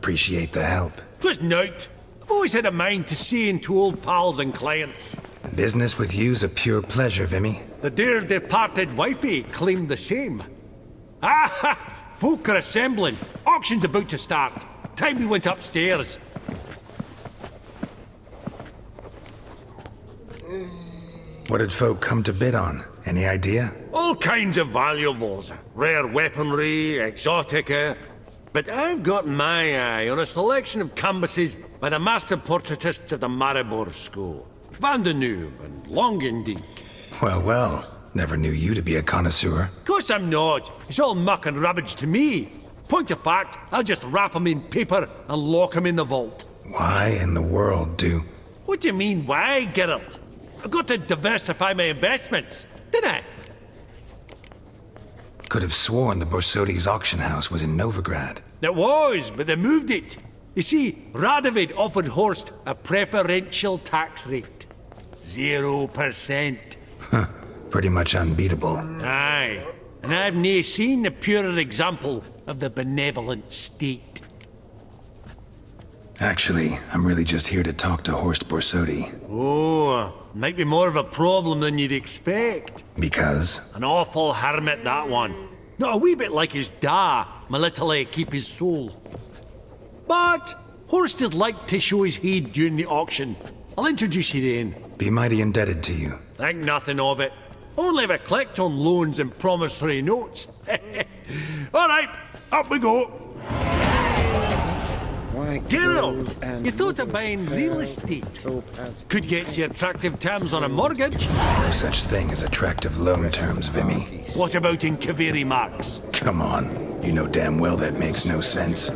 Appreciate the help. Just note, I've always had a mind to see into old pals and clients. Business with you's a pure pleasure, Vimy. The dear departed wifey claimed the same. Ah! Folk are assembling. Auction's about to start. Time we went upstairs. What did folk come to bid on? Any idea? All kinds of valuables. Rare weaponry, exotica. But I've got my eye on a selection of canvases by the master portraitists of the Maribor School. Van de Neuve and Longendijk. Well, well. Never knew you to be a connoisseur. Of course I'm not. It's all muck and rubbish to me. Point of fact, I'll just wrap 'em in paper and lock 'em in the vault. Why in the world do... What do you mean, why, Geralt? I've got to diversify my investments, didn't I? Could have sworn the Borsodi's auction house was in Novigrad. It was, but they moved it. You see, Radovid offered Horst a preferential tax rate. 0%. Huh. Pretty much unbeatable. Aye. And I've nae seen a purer example of the benevolent state. Actually, I'm really just here to talk to Horst Borsodi. Oh, might be more of a problem than you'd expect. Because? An awful hermit, that one. Not a wee bit like his da, my little keep his soul. But Horst would like to show his heed during the auction. I'll introduce you then. Be mighty indebted to you. Think nothing of it. Only if I collect on loans and promissory notes. All right, up we go. Geralt, you thought of buying real estate. Could get you attractive terms on a mortgage. No such thing as attractive loan terms, Vimy. What about in Kaveri marks? Come on. You know damn well that makes no sense.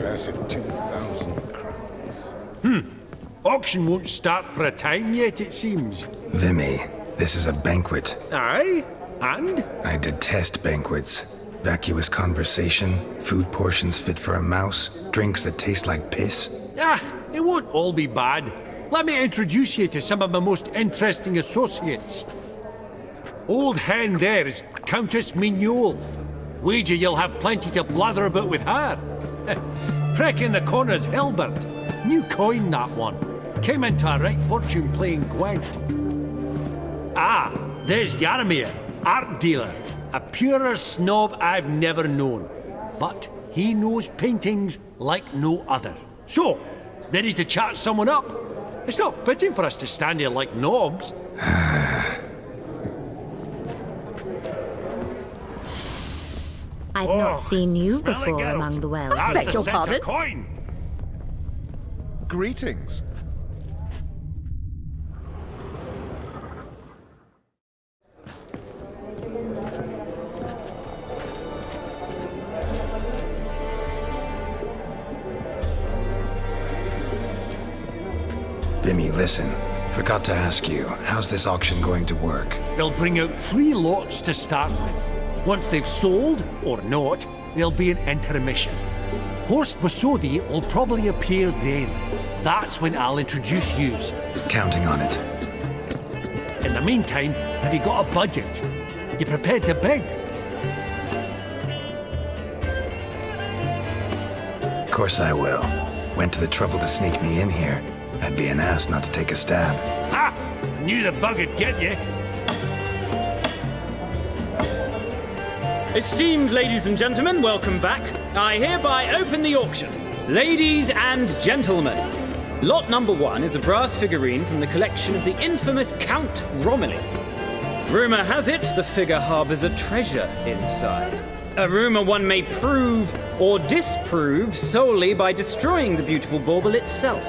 Auction won't start for a time yet, it seems. Vimy, this is a banquet. Aye? And? I detest banquets. Vacuous conversation, food portions fit for a mouse, drinks that taste like piss. Ah, it won't all be bad. Let me introduce you to some of my most interesting associates. Old hen there is Countess Mignol. Wager you'll have plenty to blather about with her. Preck in the corner's Hilbert. New coin, that one. Came into a right fortune playing Gwent. Ah, there's Jaromir, art dealer. A purer snob I've never known. But he knows paintings like no other. So, ready to chat someone up? It's not fitting for us to stand here like knobs. I've not seen you before among the well. I beg your pardon? Coin. Greetings. Vimy, listen. Forgot to ask you, how's this auction going to work? They'll bring out 3 lots to start with. Once they've sold, or not, there'll be an intermission. Horst Borsodi will probably appear then. That's when I'll introduce yous. Counting on it. In the meantime, have you got a budget? You prepared to bid? Of course I will. Went to the trouble to sneak me in here. I'd be an ass not to take a stab. Ha! I knew the bug would get you. Esteemed ladies and gentlemen, welcome back. I hereby open the auction. Ladies and gentlemen, lot number 1 is a brass figurine from the collection of the infamous Count Romilly. Rumour has it the figure harbours a treasure inside. A rumour one may prove or disprove solely by destroying the beautiful bauble itself.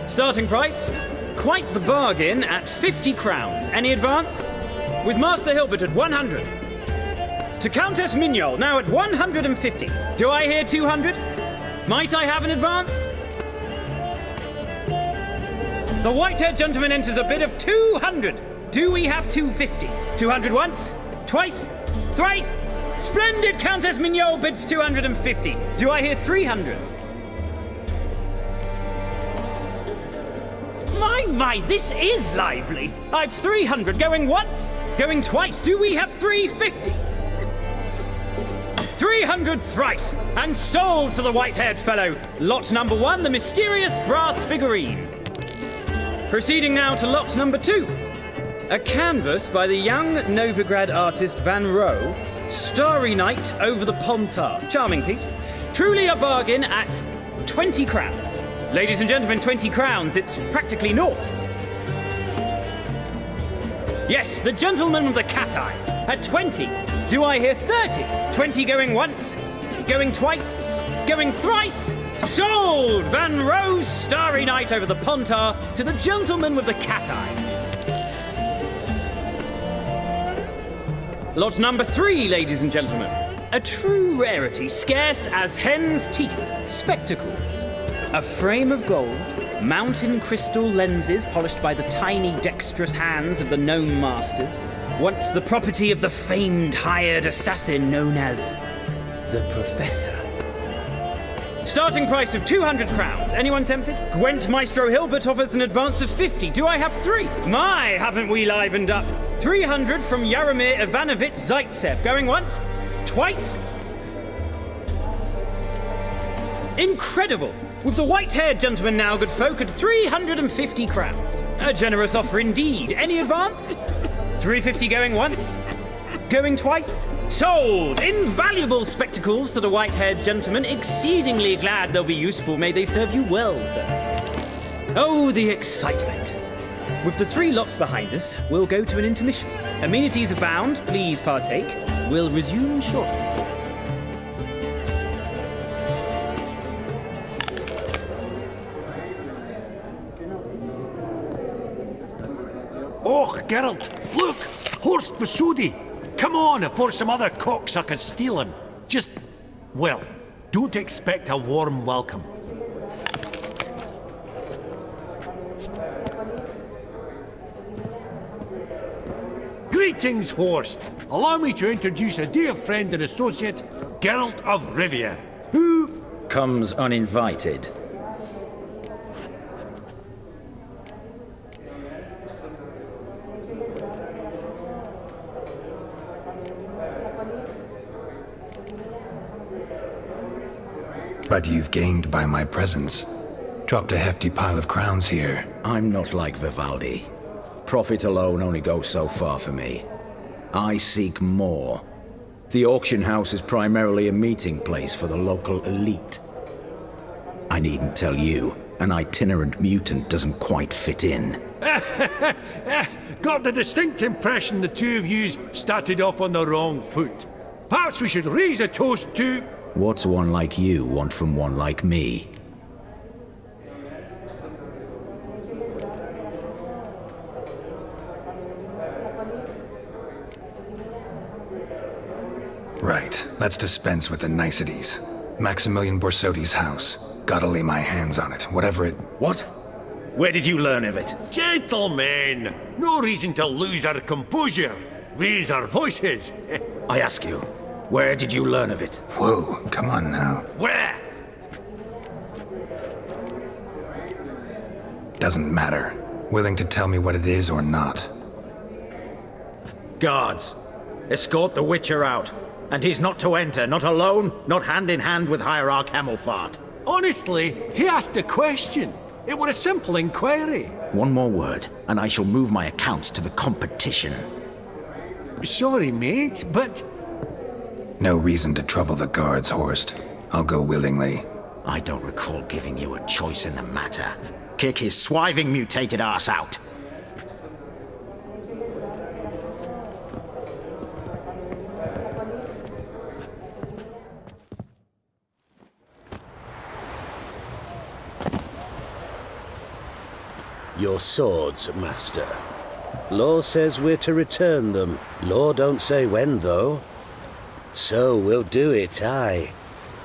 Starting price? Quite the bargain at 50 crowns. Any advance? With Master Hilbert at 100. To Countess Mignol, now at 150. Do I hear 200? Might I have an advance? The white-haired gentleman enters a bid of 200. Do we have 250? 200 once? Twice? Thrice? Splendid! Countess Mignol bids 250. Do I hear 300? My, this is lively. I've 300 going once, going twice. Do we have 350? 300 thrice, and sold to the white-haired fellow. Lot number 1, the mysterious brass figurine. Proceeding now to lot number 2. A canvas by the young Novigrad artist Van Rohe, Starry Night over the Pontar. Charming piece. Truly a bargain at 20 crowns. Ladies and gentlemen, 20 crowns, it's practically naught. Yes, the gentleman with the cat eyes, at 20. Do I hear 30? 20 going once, going twice, going thrice? Sold! Van Rohe's Starry Night over the Pontar to the gentleman with the cat eyes. Lot number 3, ladies and gentlemen. A true rarity, scarce as hen's teeth. Spectacles. A frame of gold, mountain crystal lenses polished by the tiny dexterous hands of the gnome masters. Once the property of the famed hired assassin known as the Professor. Starting price of 200 crowns. Anyone tempted? Gwent Maestro Hilbert offers an advance of 50. Do I have 3? My, haven't we livened up? 300 from Yaromir Ivanovich Zaitsev. Going once? Twice? Incredible! With the white-haired gentleman now, good folk, at 350 crowns. A generous offer indeed. Any advance? 350 going once? Going twice? Sold! Invaluable spectacles to the white-haired gentleman. Exceedingly glad they'll be useful. May they serve you well, sir. Oh, the excitement. With the 3 lots behind us, we'll go to an intermission. Amenities abound. Please partake. We'll resume shortly. Oh, Geralt, look! Horst Besudi! Come on, before some other cocksuckers steal him. Just, well, don't expect a warm welcome. Greetings, Horst. Allow me to introduce a dear friend and associate, Geralt of Rivia, who comes uninvited. But you've gained by my presence. Dropped a hefty pile of crowns here. I'm not like Vivaldi. Profit alone only goes so far for me. I seek more. The auction house is primarily a meeting place for the local elite. I needn't tell you, an itinerant mutant doesn't quite fit in. got the distinct impression the two of yous started off on the wrong foot. Perhaps we should raise a toast to... What's one like you want from one like me? Right, let's dispense with the niceties. Maximilian Borsodi's house. Gotta lay my hands on it, whatever it... What? Where did you learn of it? Gentlemen, no reason to lose our composure. Raise our voices. I ask you, where did you learn of it? Whoa, come on now. Where? Doesn't matter. Willing to tell me what it is or not. Guards, escort the Witcher out. And he's not to enter, not alone, not hand in hand with Hierarch Hamelfart. Honestly, he asked a question. It were a simple inquiry. One more word, and I shall move my accounts to the competition. Sorry, mate, but... No reason to trouble the guards, Horst. I'll go willingly. I don't recall giving you a choice in the matter. Kick his swiving mutated ass out. Your swords, master. Law says we're to return them. Law don't say when, though. So we'll do it, aye.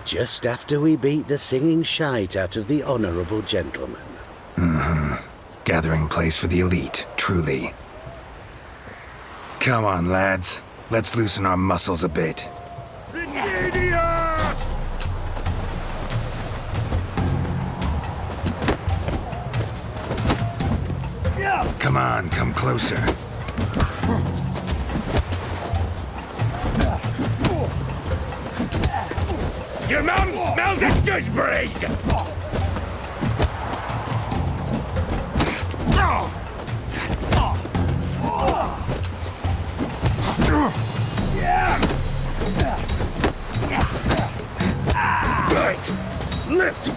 Just after we beat the singing shite out of the honourable gentleman. Mm-hmm. Gathering place for the elite, truly. Come on, lads. Let's loosen our muscles a bit. Come on, come closer. Your mum smells of gooseberries! Right! Lift!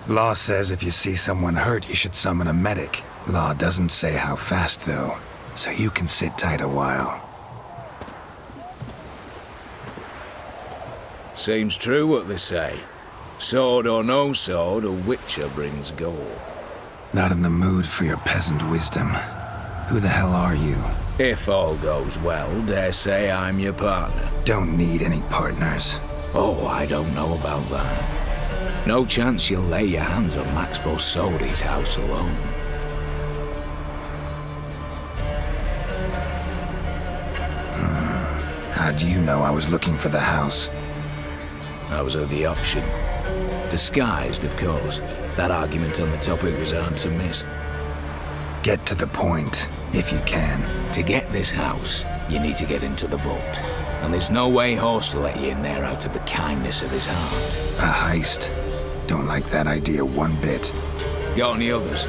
Law says if you see someone hurt, you should summon a medic. Law doesn't say how fast, though, so you can sit tight a while. Seems true what they say. Sword or no sword, a witcher brings gore. Not in the mood for your peasant wisdom. Who the hell are you? If all goes well, dare say I'm your partner. Don't need any partners. Oh, I don't know about that. No chance you'll lay your hands on Max Borsodi's house alone. How do you know I was looking for the house? I was at the auction. Disguised, of course. That argument on the topic was hard to miss. Get to the point, if you can. To get this house, you need to get into the vault. And there's no way Horst will let you in there out of the kindness of his heart. A heist? Don't like that idea one bit. Got any others?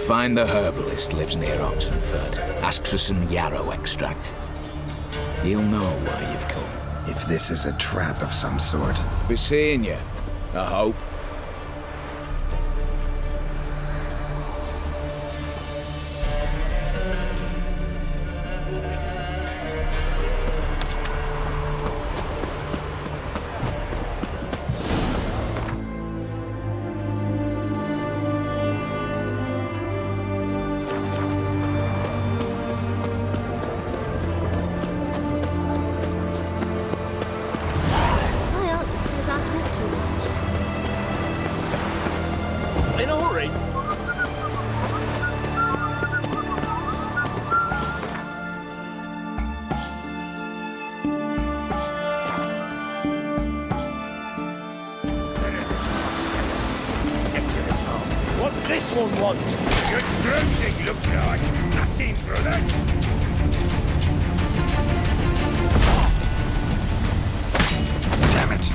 Find the herbalist lives near Oxenfurt. Ask for some yarrow extract. He'll know why you've come. If this is a trap of some sort. Be seeing you, I hope. My aunt says I talk too much. In a hurry. What's this one want? Good bruising, looks like. Nothing for that. Damn it.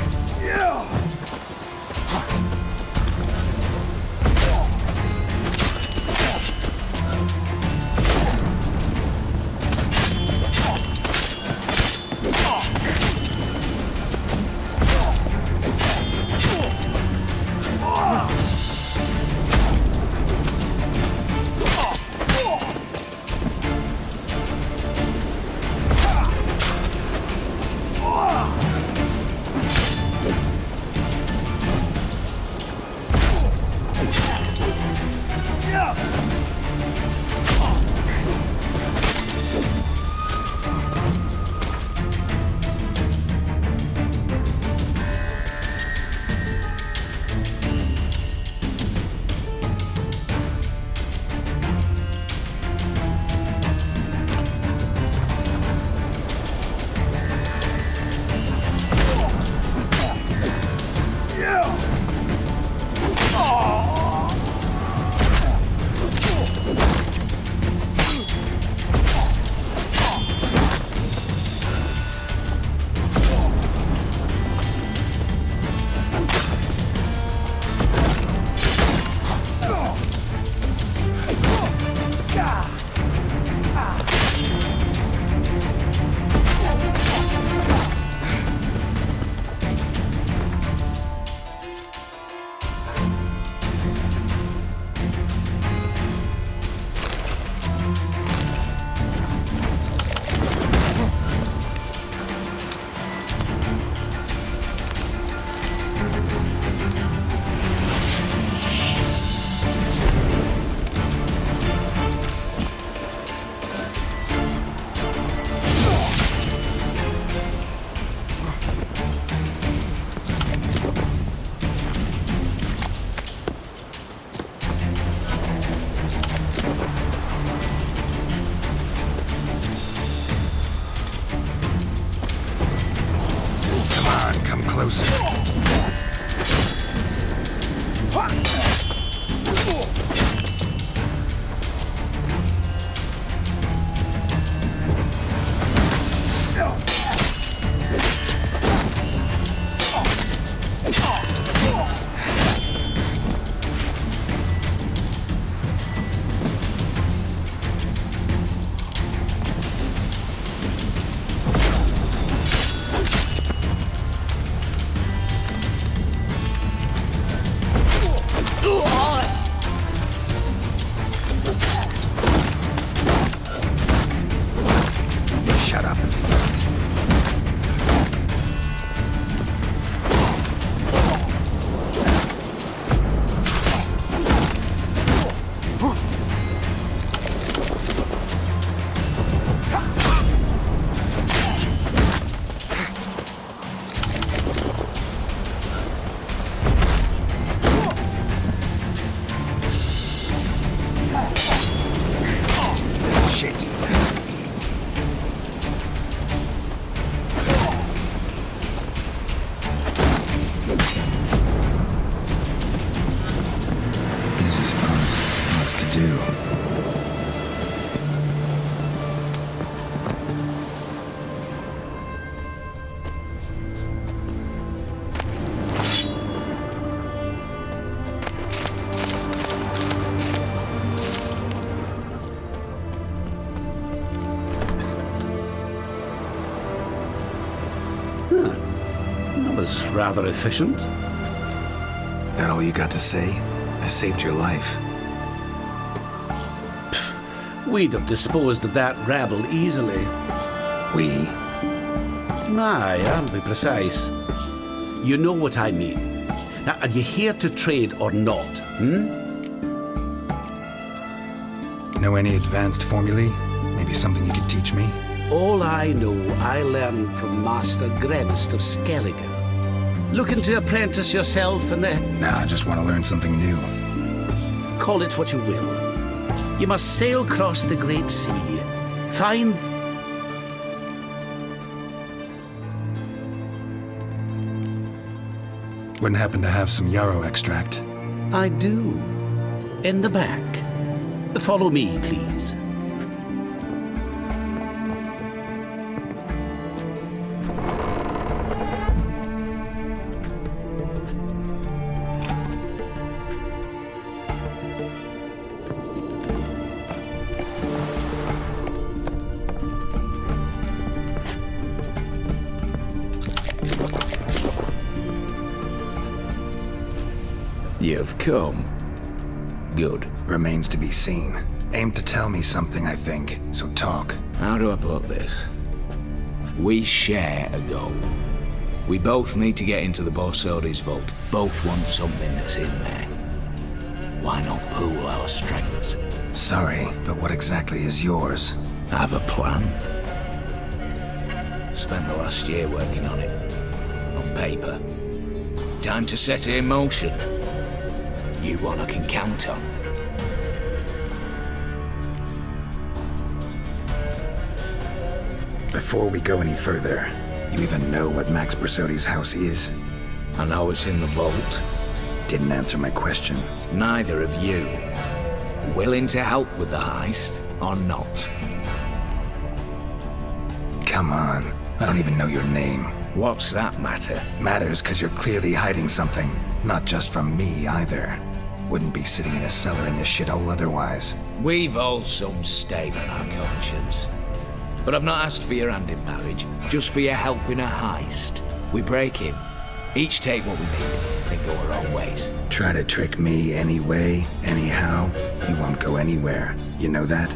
do. That was rather efficient. That all you got to say? I saved your life. We'd have disposed of that rabble easily. We? Aye, I'll be precise. You know what I mean. Now, are you here to trade or not, Know any advanced formulae? Maybe something you could teach me? All I know, I learned from Master Gremist of Skelligan. Looking to apprentice yourself in the... Nah, I just want to learn something new. Call it what you will. You must sail across the Great Sea. Find... Wouldn't happen to have some yarrow extract. I do. In the back. Follow me, please. You've come. Good. Remains to be seen. Aim to tell me something, I think, so talk. How do I put this? We share a goal. We both need to get into the Borsodi's vault. Both want something that's in there. Why not pool our strengths? Sorry, but what exactly is yours? I have a plan. Spent the last year working on it. On paper. Time to set it in motion. You one I can count on. Before we go any further, you even know what Max Borsodi's house is? I know it's in the vault. Didn't answer my question. Neither of you. Willing to help with the heist, or not? Come on, I don't even know your name. What's that matter? Matters because you're clearly hiding something. Not just from me, either. Wouldn't be sitting in a cellar in this shithole otherwise. We've all some stain on our conscience. But I've not asked for your hand in marriage, just for your help in a heist. We break in, each take what we need, then go our own ways. Try to trick me anyway, anyhow, you won't go anywhere. You know that?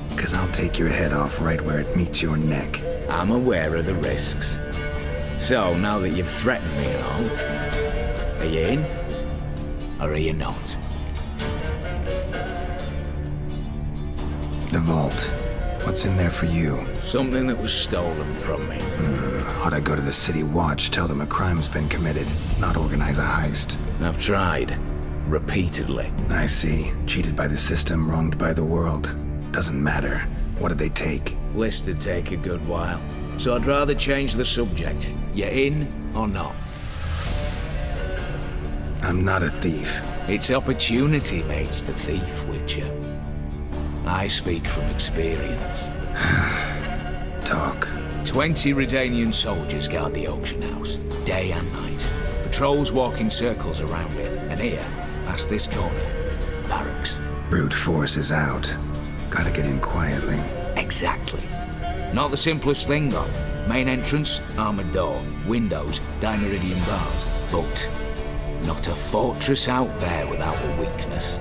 Because I'll take your head off right where it meets your neck. I'm aware of the risks. So, now that you've threatened me and all, are you in? Or are you not? The vault. What's in there for you? Something that was stolen from me. Ought I go to the city watch, tell them a crime's been committed, not organize a heist? I've tried. Repeatedly. I see. Cheated by the system, wronged by the world. Doesn't matter. What did they take? List to take a good while. So I'd rather change the subject. You in or not? I'm not a thief. It's opportunity makes the thief, Witcher. I speak from experience. Talk. 20 Redanian soldiers guard the auction house, day and night. Patrols walk in circles around it, and here, past this corner, barracks. Brute force is out. Gotta get in quietly. Exactly. Not the simplest thing, though. Main entrance, armored door, windows, Dinaridian bars. But not a fortress out there without a weakness.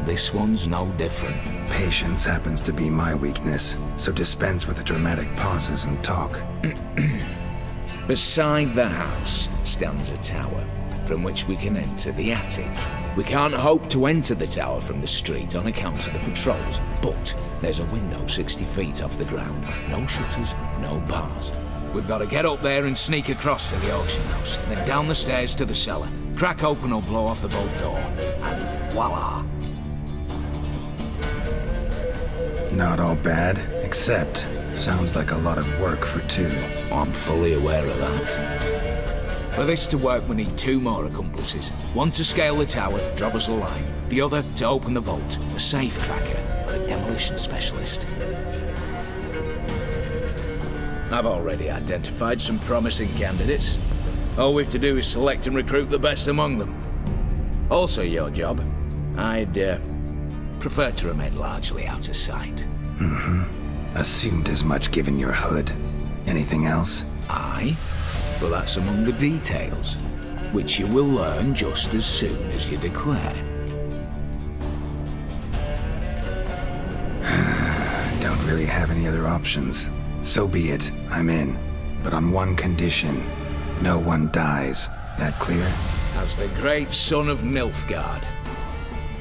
This one's no different. Patience happens to be my weakness, so dispense with the dramatic pauses and talk. Beside the house stands a tower, from which we can enter the attic. We can't hope to enter the tower from the street on account of the patrols, but there's a window 60 feet off the ground. No shutters, no bars. We've got to get up there and sneak across to the auction house, then down the stairs to the cellar, crack open or blow off the vault door, and voila! Not all bad, except sounds like a lot of work for two. I'm fully aware of that. For this to work, we need 2 more accomplices. One to scale the tower, drop us a line. The other to open the vault, a safe cracker, or a demolition specialist. I've already identified some promising candidates. All we have to do is select and recruit the best among them. Also your job. I'd prefer to remain largely out of sight. Assumed as much given your hood. Anything else? Aye, but that's among the details, which you will learn just as soon as you declare. Don't really have any other options. So be it, I'm in. But on one condition. No one dies. That clear? As the great son of Nilfgaard.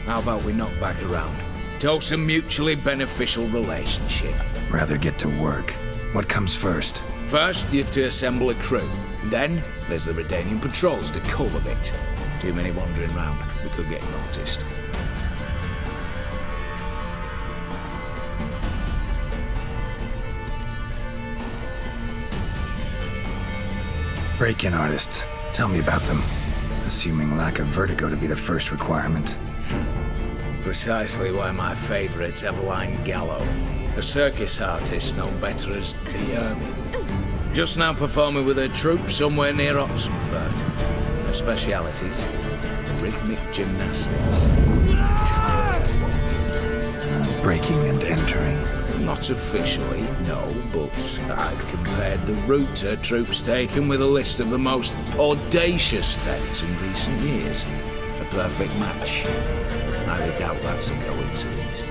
How about we knock back around? Toast a mutually beneficial relationship. Rather get to work. What comes first? First, you have to assemble a crew. Then, there's the Redanian patrols to cull a bit. Too many wandering round. We could get noticed. Break-in artists. Tell me about them. Assuming lack of vertigo to be the first requirement. Precisely why my favourite's Eveline Gallo, a circus artist known better as the Ermine. Just now performing with her troupe somewhere near Oxenfurt. Her specialities, rhythmic gymnastics. Breaking and entering. Not officially, no, but I've compared the route her troupe's taken with a list of the most audacious thefts in recent years. A perfect match. I doubt that's a coincidence.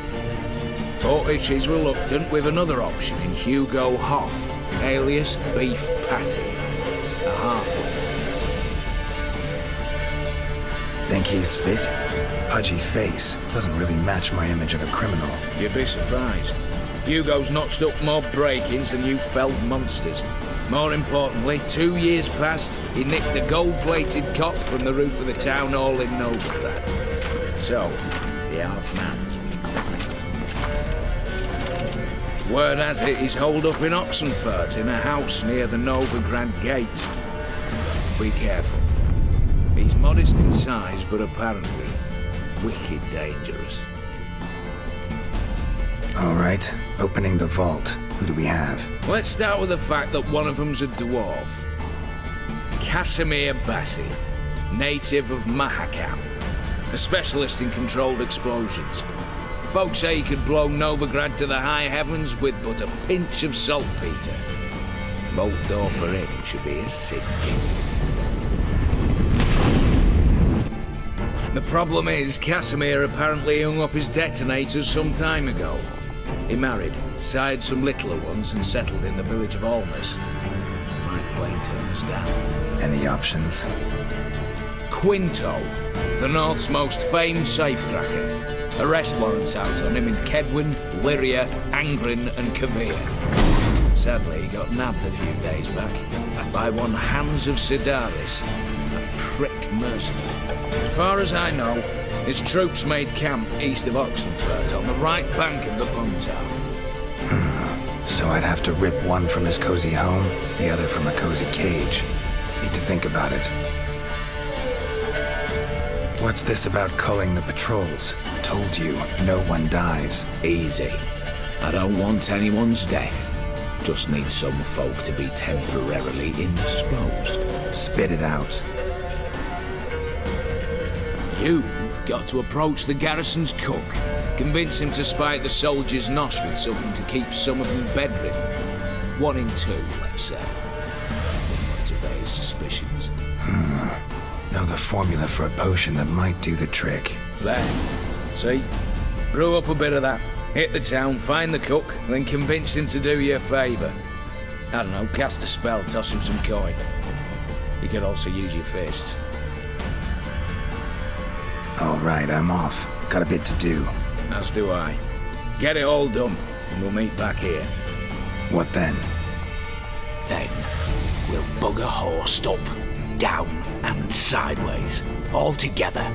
But if she's reluctant, with another option in Hugo Hoff, alias Beef Patty, a halfling. Think he's fit? Pudgy face. Doesn't really match my image of a criminal. You'd be surprised. Hugo's notched up more break-ins than you felled monsters. More importantly, 2 years past, he nicked a gold-plated cop from the roof of the town hall in Novigrad. So, the half-man's. Word has it he's holed up in Oxenfurt in a house near the Novigrad gate. Be careful. He's modest in size, but apparently wicked dangerous. All right, opening the vault. Who do we have? Let's start with the fact that one of them's a dwarf. Casimir Bassi, native of Mahakam, a specialist in controlled explosions. Folks say he could blow Novigrad to the high heavens with but a pinch of saltpeter. Bolt door for him should be a cinch. The problem is, Casimir apparently hung up his detonators some time ago. He married, sired some littler ones, and settled in the village of Almas. Might plain turn us down. Any options? Quinto, the North's most famed safecracker. Arrest warrants out on him in Kedwin, Lyria, Angrin, and Kavir. Sadly, he got nabbed a few days back by one Hans of Sidaris, a prick mercenary. As far as I know, his troops made camp east of Oxenfurt on the right bank of the Puntar. So I'd have to rip one from his cozy home, the other from a cozy cage. Need to think about it. What's this about culling the patrols? Told you, no one dies. Easy. I don't want anyone's death. Just need some folk to be temporarily indisposed. Spit it out. You've got to approach the garrison's cook. Convince him to spite the soldiers' nosh with something to keep some of them bedridden. 1 in 2, let's say. Motivate his suspicions. Know the formula for a potion that might do the trick. There. See? Brew up a bit of that. Hit the town, find the cook, then convince him to do you a favour. I don't know, cast a spell, toss him some coin. You could also use your fists. All right, I'm off. Got a bit to do. As do I. Get it all done, and we'll meet back here. What then? Then, we'll bugger horsed up, down and sideways, all together.